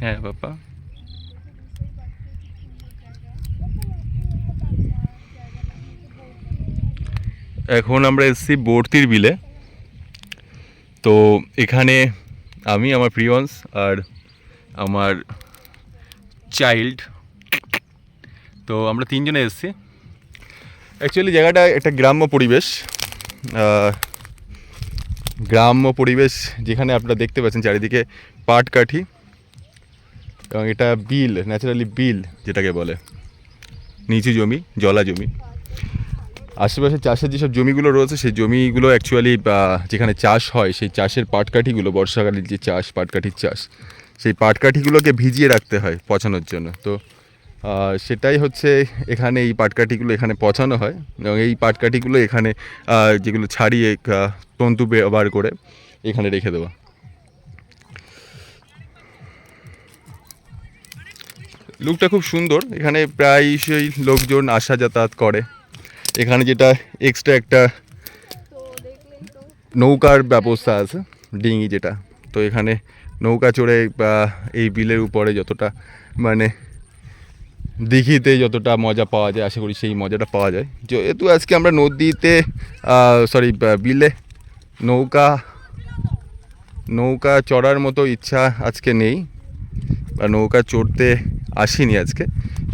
হ্যাঁ বাবা, এখন আমরা এসেছি বর্তির বিলে। তো এখানে আমি, আমার প্রিয়ন্স আর আমার চাইল্ড, তো আমরা তিনজনে এসেছি। অ্যাকচুয়ালি জায়গাটা একটা গ্রাম্য পরিবেশ, যেখানে আপনারা দেখতে পাচ্ছেন চারিদিকে পাটকাঠি, এবং এটা বিল, ন্যাচারালি বিল যেটাকে বলে, নিচু জমি, জলা জমি। আশেপাশে চাষের যেসব জমিগুলো রয়েছে সেই জমিগুলো অ্যাকচুয়ালি যেখানে চাষ হয় সেই চাষের পাটকাঠিগুলো, বর্ষাকালের যে চাষ, পাটকাঠির চাষ, সেই পাটকাঠিগুলোকে ভিজিয়ে রাখতে হয় পচানোর জন্য। তো সেটাই হচ্ছে এখানে, এই পাটকাঠিগুলো এখানে পচানো হয়, এবং এই পাটকাঠিগুলো এখানে যেগুলো ছাড়িয়ে তন্তু বার করে এখানে রেখে দেওয়া। লুকটা খুব সুন্দর, এখানে প্রায়শই লোকজন আসা যাতায়াত করে। এখানে যেটা এক্সট্রা একটা নৌকার ব্যবস্থা আছে, ডিঙি যেটা, তো এখানে নৌকা চড়ে এই বিলের উপরে যতটা মানে দিঘিতে যতটা মজা পাওয়া যায়, আশা করি সেই মজাটা পাওয়া যায়। যেহেতু আজকে আমরা নদীতে বিলে নৌকা চড়ার মতো ইচ্ছা আজকে নেই, বা নৌকা চড়তে আসিনি আজকে।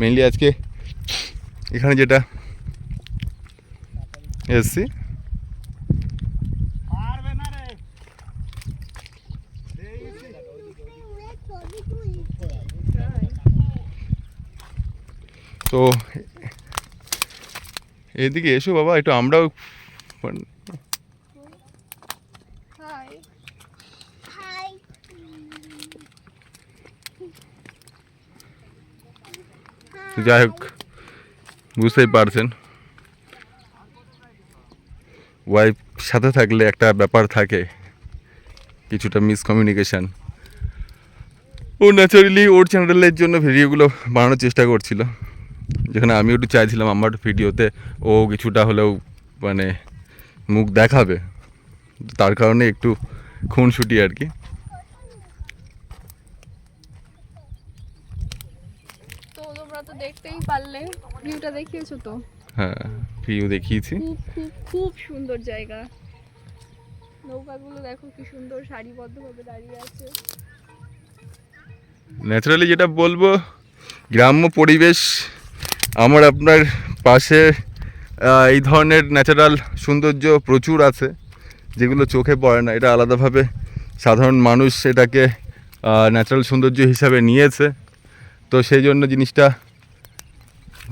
মেনলি আজকে এখানে যেটা এসছি, তো এদিকে এসো বাবা, একটু আমরাও যাই হোক, বুঝতেই পারছেন ওয়াইফ সাথে থাকলে একটা ব্যাপার থাকে, কিছুটা মিসকমিউনিকেশান। ও ন্যাচারালি ওর চ্যানেলের জন্য ভিডিওগুলো বানানোর চেষ্টা করছিল, যেখানে আমিও একটু চাইছিলাম আমার ভিডিওতে ও কিছুটা হলেও মানে মুখ দেখাবে, তার কারণে একটু খুনসুটি আর কি। তো তোমরা তো দেখতেই পারলে, ভিউটা দেখিয়েছো তো? হ্যাঁ, ভিউ দেখিয়েছি। খুব খুব খুব সুন্দর জায়গা। নৌকাগুলো দেখো কি সুন্দর সারিবদ্ধভাবে দাঁড়িয়ে আছে। ন্যাচারালি যেটা বলবো, গ্রাম্য পরিবেশ আমার আপনার পাশে এই ধরনের ন্যাচারাল সৌন্দর্য প্রচুর আছে, যেগুলো চোখে পড়ে না। এটা আলাদাভাবে সাধারণ মানুষ এটাকে ন্যাচারাল সৌন্দর্য হিসাবে নিয়েছে, তো সেই জন্য জিনিসটা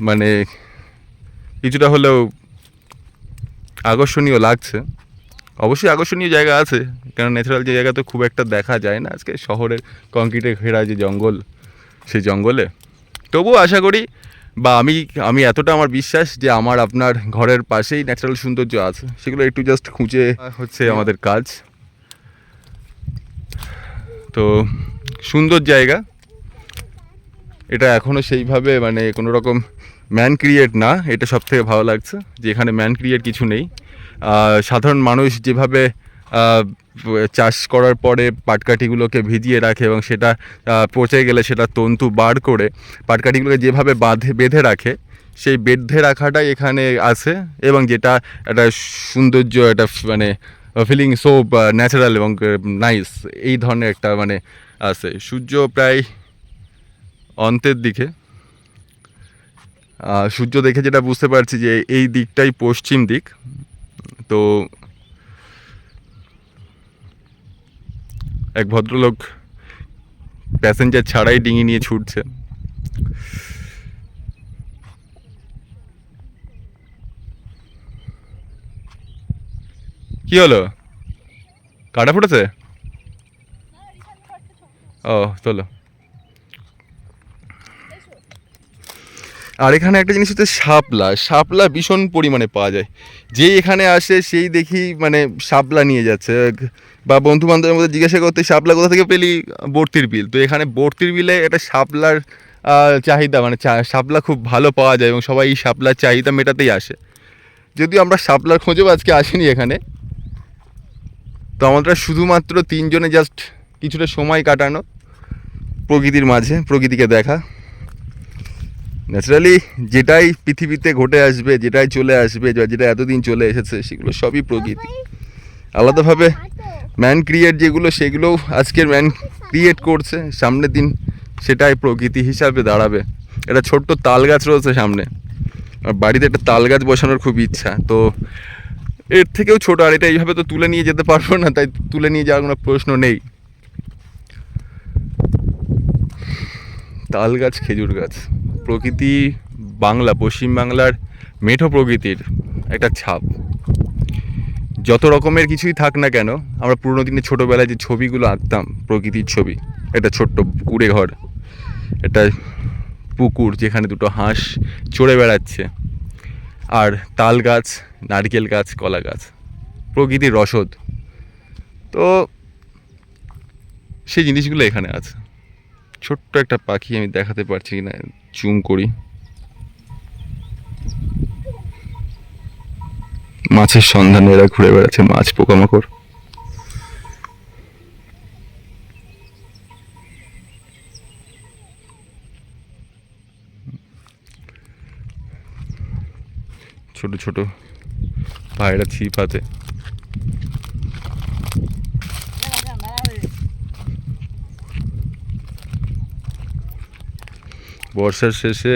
মানে কিছুটা হলেও আকর্ষণীয় লাগছে। অবশ্যই আকর্ষণীয় জায়গা আছে, কারণ ন্যাচারাল যে জায়গা তো খুব একটা দেখা যায় না আজকে শহরের কংক্রিটে ঘেরা যে জঙ্গল, সেই জঙ্গলে। তবুও আশা করি, বা আমি এতটা আমার বিশ্বাস যে আমার আপনার ঘরের পাশেই ন্যাচারাল সৌন্দর্য আছে, সেগুলো একটু জাস্ট খুঁজে হচ্ছে আমাদের কাজ। তো সুন্দর জায়গা এটা, এখনও সেইভাবে মানে কোনো রকম ম্যান ক্রিয়েট না, এটা সব থেকে ভালো লাগছে যে এখানে ম্যান ক্রিয়েট কিছু নেই। সাধারণ মানুষ যেভাবে চাষ করার পরে পাটকাঠিগুলোকে ভিজিয়ে রাখে এবং সেটা পচে গেলে সেটা তন্তু বার করে পাটকাঠিগুলোকে যেভাবে বেঁধে রাখে, সেই বেঁধে রাখাটাই এখানে আছে, এবং যেটা একটা সৌন্দর্য, একটা মানে ফিলিং সো ন্যাচারাল এবং নাইস, এই ধরনের একটা মানে আছে। সূর্য প্রায় অন্তের দিকে, সূর্য দেখে যেটা বুঝতে পারছি যে এই দিকটাই পশ্চিম দিক। তো এক ভদ্রলোক প্যাসেঞ্জার ছাড়াই ডিঙি নিয়ে ছুটছে। কি হলো, কাটা ফুটেছে? ও চলো। আর এখানে একটা জিনিস হচ্ছে শাপলা ভীষণ পরিমাণে পাওয়া যায়। যেই এখানে আসে সেই দেখি মানে শাপলা নিয়ে যাচ্ছে, বা বন্ধু বান্ধবের মধ্যে জিজ্ঞাসা করতে শাপলা কোথা থেকে পেলি, বর্তির বিল। তো এখানে বর্তির বিলে একটা শাপলার চাহিদা, মানে শাপলা খুব ভালো পাওয়া যায় এবং সবাই এই শাপলার চাহিদা মেটাতেই আসে। যদিও আমরা শাপলার খোঁজেও আজকে আসিনি এখানে, তো আমরা শুধুমাত্র 3 জনে জাস্ট কিছুটা সময় কাটানো, প্রকৃতির মাঝে প্রকৃতিকে দেখা। ন্যাচারালি যেটাই পৃথিবীতে ঘটে আসবে, যেটাই চলে আসবে, যেটা এতদিন চলে এসেছে, সেগুলো সবই প্রকৃতি। আলাদাভাবে ম্যান ক্রিয়েট যেগুলো, সেগুলোও আজকের ম্যান ক্রিয়েট করছে, সামনের দিন সেটাই প্রকৃতি হিসাবে দাঁড়াবে। একটা ছোট্ট তাল গাছ রয়েছে সামনে, আর বাড়িতে একটা তাল গাছ বসানোর খুব ইচ্ছা, তো এর থেকেও ছোট, আর এটা এইভাবে তো তুলে নিয়ে যেতে পারবো না, তাই তুলে নিয়ে যাওয়ার কোনো প্রশ্ন নেই। তাল গাছ, খেজুর গাছ, প্রকৃতি বাংলা, পশ্চিমবাংলার মেঠো প্রকৃতির একটা ছাপ। যত রকমের কিছুই থাক না কেন, আমরা পুরোনো দিনে ছোটোবেলায় যে ছবিগুলো আঁকতাম, প্রকৃতির ছবি, একটা ছোট্ট কুড়ে ঘর, একটা পুকুর যেখানে দুটো হাঁস চড়ে বেড়াচ্ছে, আর তাল গাছ, নারকেল গাছ, কলা গাছ, প্রকৃতির রসদ। তো সেই জিনিসগুলো এখানে আছে। ছোট্ট একটা পাখি, আমি দেখাতে পারছি কিনা, জুম করি। মাছের সন্ধানে এরা ঘুরে বেড়াচ্ছে, মাছ, পোকামাকড়। ছোট ছোট পায়রা ছিপ হাতে। বর্ষার শেষে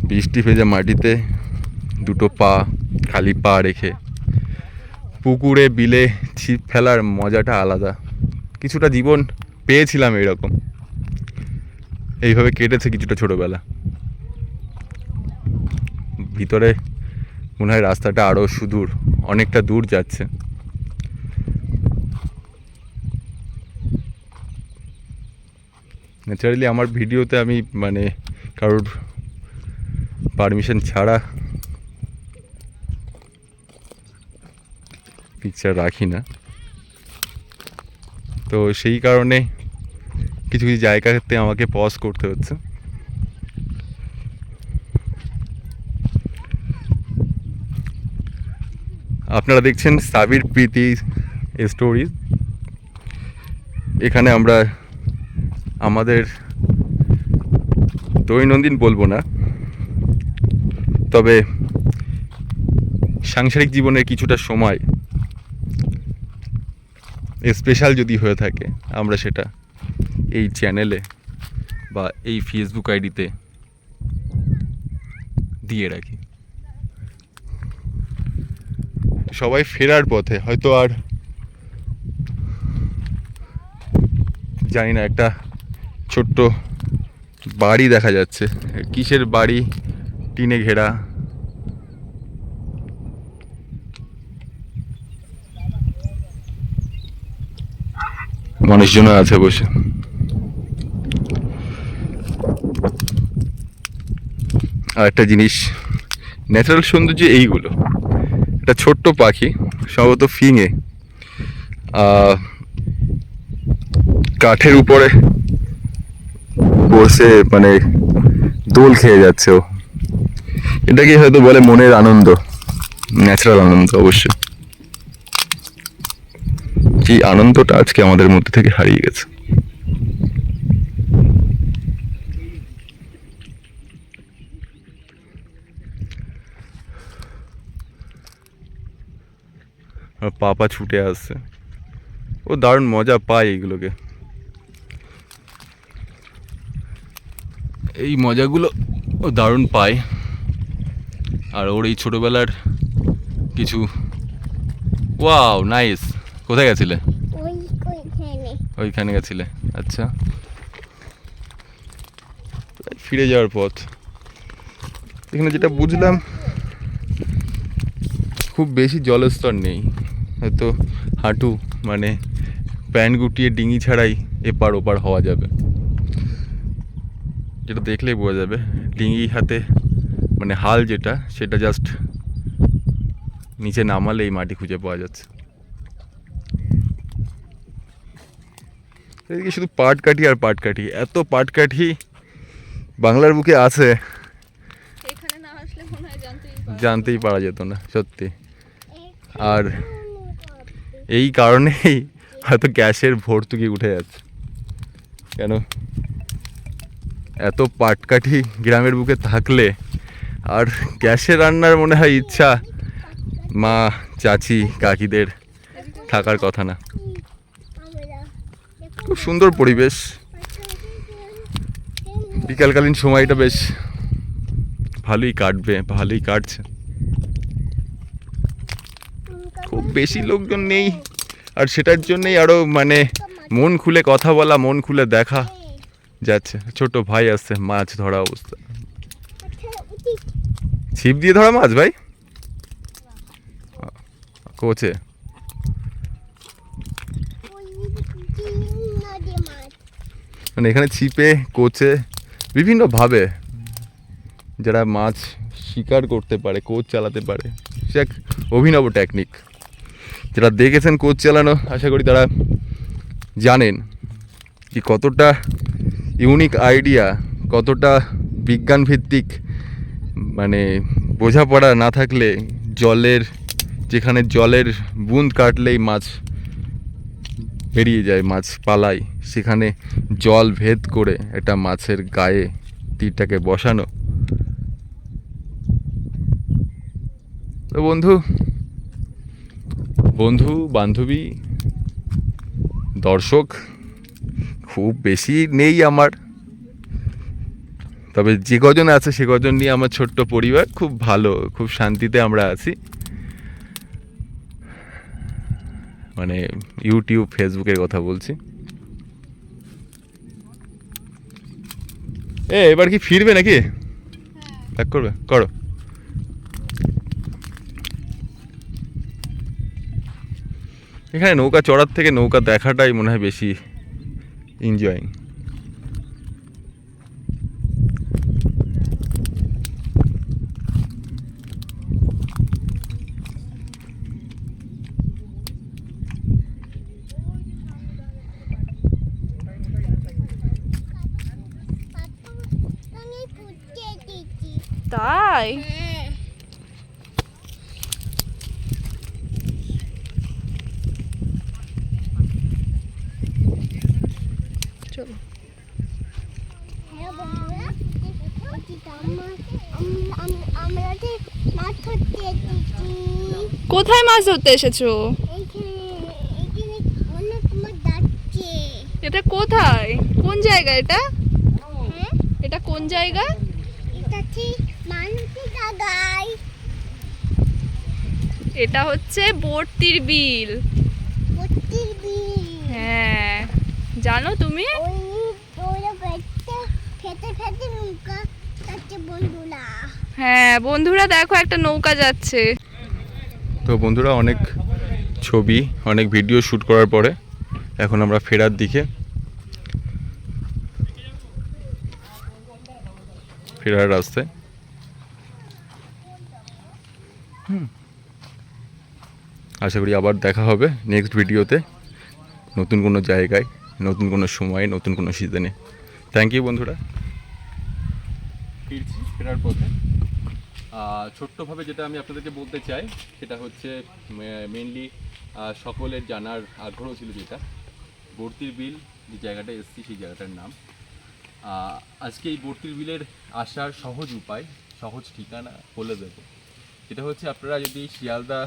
বৃষ্টি ভেজা মাটিতে দুটো পা, খালি পা রেখে পুকুরে বিলে ছিপ ফেলার মজাটা আলাদা। কিছুটা জীবন পেয়েছিলাম এরকম, এইভাবে কেটেছে কিছুটা ছোটোবেলা। ভিতরে মনে হয় রাস্তাটা আরও সুদূর, অনেকটা দূর যাচ্ছে। ন্যাচারালি আমার ভিডিওতে আমি মানে কারোর পারমিশন ছাড়া পিকচার রাখি না, তো সেই কারণে কিছু কিছু জায়গাতে আমাকে পজ করতে হচ্ছে। আপনারা দেখছেন সাবির প্রীতি স্টোরিজ। এখানে আমরা আমাদের দৈনন্দিন বলবো না, তবে সাংসারিক জীবনের কিছুটা সময় স্পেশাল যদি হয়ে থাকে, আমরা সেটা এই চ্যানেলে বা এই ফেসবুক আইডিতে দিয়ে রাখি। সবাই ফেরার পথে, হয়তো আর জানি না, একটা ছোট্ট বাড়ি দেখা যাচ্ছে। কিসের বাড়ি? টিনে ঘেরা। মানুষজন আছে বসে। আর একটা জিনিস, ন্যাচারাল সৌন্দর্য এইগুলো। একটা ছোট্ট পাখি, সম্ভবত ফিঙে, কাঠের উপরে বসে মানে দোল খেয়ে যাচ্ছে ও। এটাকে হয়তো বলে মনের আনন্দ, ন্যাচারাল আনন্দ। অবশ্যই এই আনন্দটা আজকে আমাদের মধ্যে থেকে হারিয়ে গেছে। পাপা ছুটে আসছে, ও দারুণ মজা পায় এইগুলোকে। এই মজাগুলো ও দারুণ পায়। আর ওর এই ছোটোবেলার কিছু, ওয়াও নাইস। কোথায় গেছিলে? ওইখানে গেছিলে, আচ্ছা। ফিরে যাওয়ার পথ। এখানে যেটা বুঝলাম, খুব বেশি জলস্তর নেই, হয়তো হাঁটু মানে প্যান্ট গুটিয়ে ডিঙি ছাড়াই এপার ওপার হওয়া যাবে। যেটা দেখলেই বোঝা যাবে, ডিঙি হাতে মানে হাল যেটা, সেটা জাস্ট নিচে নামালেই মাটি খুঁজে পাওয়া যাচ্ছে। এদিকে শুধু পাটকাঠি আর পাটকাঠি, এত পাটকাঠি বাংলার বুকে আছে, এখানে না আসলে মনে হয় জানতেই জানতেই পারা যেত না সত্যি। আর এই কারণেই হয়তো গ্যাসের ভর্তুকি উঠে যাচ্ছে। কেন এত পাটকাঠি গ্রামের বুকে থাকলে আর গ্যাসে রান্নার মনে হয় ইচ্ছা মা চাচি কাকিদের থাকার কথা না। খুব সুন্দর পরিবেশ, বিকালকালীন সময়টা বেশ ভালোই কাটবে, ভালোই কাটছে। খুব বেশি লোকজন নেই, আর সেটার জন্যই আরো মানে মন খুলে কথা বলা, মন খুলে দেখা যাচ্ছে। ছোট ভাই আসছে, মাছ ধরা অবস্থা। ছিপ দিয়ে ধরা মাছ ভাই কোচে? মানে এখানে ছিপে কোচে বিভিন্নভাবে যারা মাছ শিকার করতে পারে, কোচ চালাতে পারে, সে এক অভিনব টেকনিক। যারা দেখেছেন কোচ চালানো, আশা করি তারা জানেন কি কতটা ইউনিক আইডিয়া, কতটা বিজ্ঞান ভিত্তিক। মানে বোঝাপড়া না থাকলে জলের, যেখানে জলের বুঁদ কাটলেই মাছ বেরিয়ে যায়, মাছ পালায়, সেখানে জল ভেদ করে একটা মাছের গায়ে তীরটাকে বসানো। তো বন্ধু বান্ধবী দর্শক খুব বেশি নেই আমার, তবে যে কজন আছে সে কজন নিয়ে আমার ছোট্ট পরিবার খুব ভালো, খুব শান্তিতে আমরা আছি। মানে ইউটিউব ফেসবুকের কথা বলছি। এবার কি ফিরবে নাকি? ব্যাক করবে? করো। এখানে নৌকা চড়ার থেকে নৌকা দেখাটাই মনে হয় বেশি এনজয়িং। তাই চলো। কোথায় মাছ ধরতে এসেছো? এটা কোথায়, কোন জায়গা এটা? এটা কোন জায়গা? এটা হচ্ছে বর্তির বিল। হ্যাঁ, জানো তুমি? হ্যাঁ বন্ধুরা, দেখো একটা নৌকা যাচ্ছে। তো বন্ধুরা, অনেক ছবি, অনেক ভিডিও শ্যুট করার পরে এখন আমরা ফেরার দিকে, ফেরার রাস্তায়। আশা করি আবার দেখা হবে নেক্সট ভিডিওতে, নতুন কোনো জায়গায়, নতুন কোনো সময়ে, নতুন কোনো সিজনে। থ্যাংক ইউ বন্ধুরা। ফিরছি, ফেরার পথে ছোট্টভাবে যেটা আমি আপনাদেরকে বলতে চাই সেটা হচ্ছে মেনলি সকলের জানার আগ্রহ ছিল, যেটা বর্তির বিল যে জায়গাটা এসছি সেই জায়গাটার নাম। আজকে এই বর্তির বিলের আসার সহজ উপায়, সহজ ঠিকানা বলে দেবো। যেটা হচ্ছে, আপনারা যদি শিয়ালদা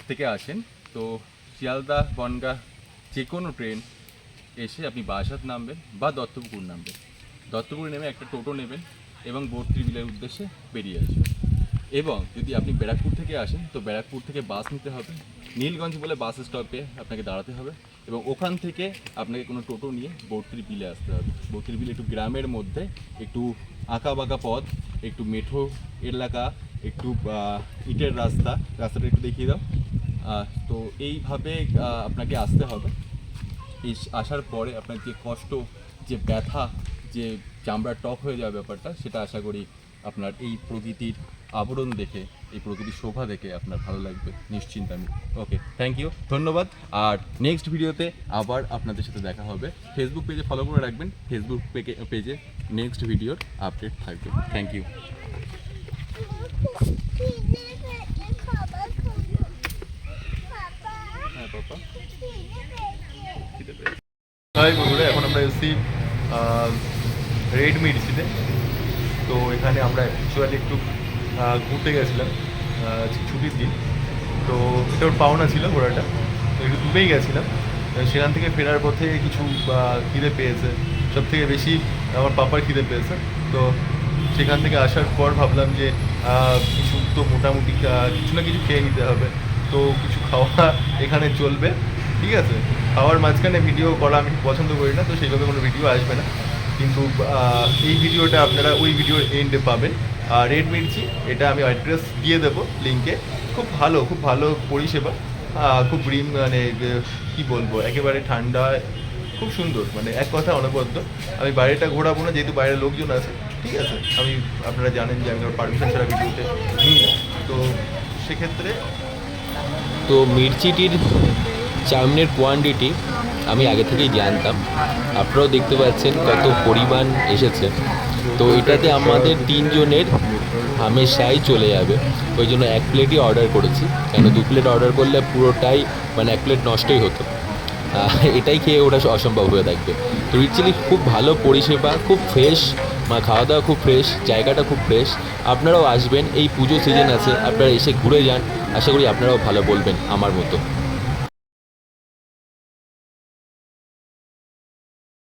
থেকে আসেন তো শিয়ালদা বনগাঁ যে কোনো ট্রেন এসে আপনি বারাসাত নামবেন বা দত্তপুকুর নামবেন। দত্তপুকুর নেমে একটা টোটো নেবেন এবং বর্তির বিলের উদ্দেশ্যে বেরিয়ে আসবেন। এবং যদি আপনি ব্যারাকপুর থেকে আসেন তো ব্যারাকপুর থেকে বাস নিতে হবে, নীলগঞ্জ বলে বাস স্টপে আপনাকে দাঁড়াতে হবে এবং ওখান থেকে আপনাকে কোনো টোটো নিয়ে বর্তির বিলে আসতে হবে। বর্তির বিল একটু গ্রামের মধ্যে, একটু আঁকা বাঁকা পথ, একটু মেঠো এলাকা, একটু ইটের রাস্তাটা একটু দেখিয়ে দাও। তো এইভাবে আপনাকে আসতে হবে। এই আসার পরে আপনার যে কষ্ট, যে ব্যথা, যে চামড়া টক হয়ে যাওয়ার ব্যাপারটা, সেটা আশা করি আপনার এই প্রকৃতির আবরণ দেখে, এই প্রকৃতির শোভা দেখে আপনার ভালো লাগবে নিশ্চিন্তে। আমি ওকে, থ্যাংক ইউ, ধন্যবাদ। আর নেক্সট ভিডিওতে আবার আপনাদের সাথে দেখা হবে। ফেসবুক পেজে ফলো করে রাখবেন, ফেসবুক পেজে নেক্সট ভিডিওর আপডেট থাকবে। Thank you. হ্যাঁ পাপা হাই বন্ধুরা, এখন আমরা এসেছি রেড মির্চিতে। তো এখানে আমরা অ্যাকচুয়ালি একটু ঘুরতে গেছিলাম ছুটির দিন। তো এটা ওর পাওনা ছিল ঘোড়াটা, তো একটু ডুবেই গেছিলাম। সেখান থেকে ফেরার পথে কিছু খিদে পেয়েছে, সব থেকে বেশি আমার পাপার খিদে পেয়েছে। তো সেখান থেকে আসার পর ভাবলাম যে কিছু তো মোটামুটি কিছু না কিছু খেয়ে নিতে হবে। তো কিছু খাওয়া এখানে চলবে, ঠিক আছে। খাওয়ার মাঝখানে ভিডিও করা আমি পছন্দ করি না, তো সেইভাবে কোনো ভিডিও আসবে না। কিন্তু এই ভিডিওটা আপনারা ওই ভিডিওর এন্ডে পাবেন। আর রেড মির্চি, এটা আমি অ্যাড্রেস দিয়ে দেবো লিঙ্কে। খুব ভালো পরিষেবা, খুব মানে কী বলবো, একেবারে ঠান্ডা, খুব সুন্দর, মানে এক কথা অনবদ্য। আমি বাইরেটা ঘোরাবো না, যেহেতু বাইরের লোকজন আছে, ঠিক আছে। আমি আপনারা জানেন যে আমি পারমিশন ছাড়া ভিডিওতে নিই না, তো সেক্ষেত্রে তো মির্চিটির চাউমিনের কোয়ান্টিটি আমি আগে থেকেই জানতাম, আপনারাও দেখতে পাচ্ছেন কত পরিমাণ এসেছে। তো এটাতে আমাদের 3 জনের হামেশাই চলে যাবে, ওই জন্য 1 প্লেটই অর্ডার করেছি। কেন 2 প্লেট অর্ডার করলে পুরোটাই মানে 1 প্লেট নষ্টই হতো, এটাই খেয়ে ওটা অসম্ভব হয়ে থাকবে। তো রিচ চিলি খুব ভালো পরিষেবা, খুব ফ্রেশ, মানে খাওয়া দাওয়া খুব ফ্রেশ, জায়গাটা খুব ফ্রেশ। আপনারাও আসবেন, এই পুজো সিজন আছে, আপনারা এসে ঘুরে যান, আশা করি আপনারাও ভালো বলবেন আমার মতো।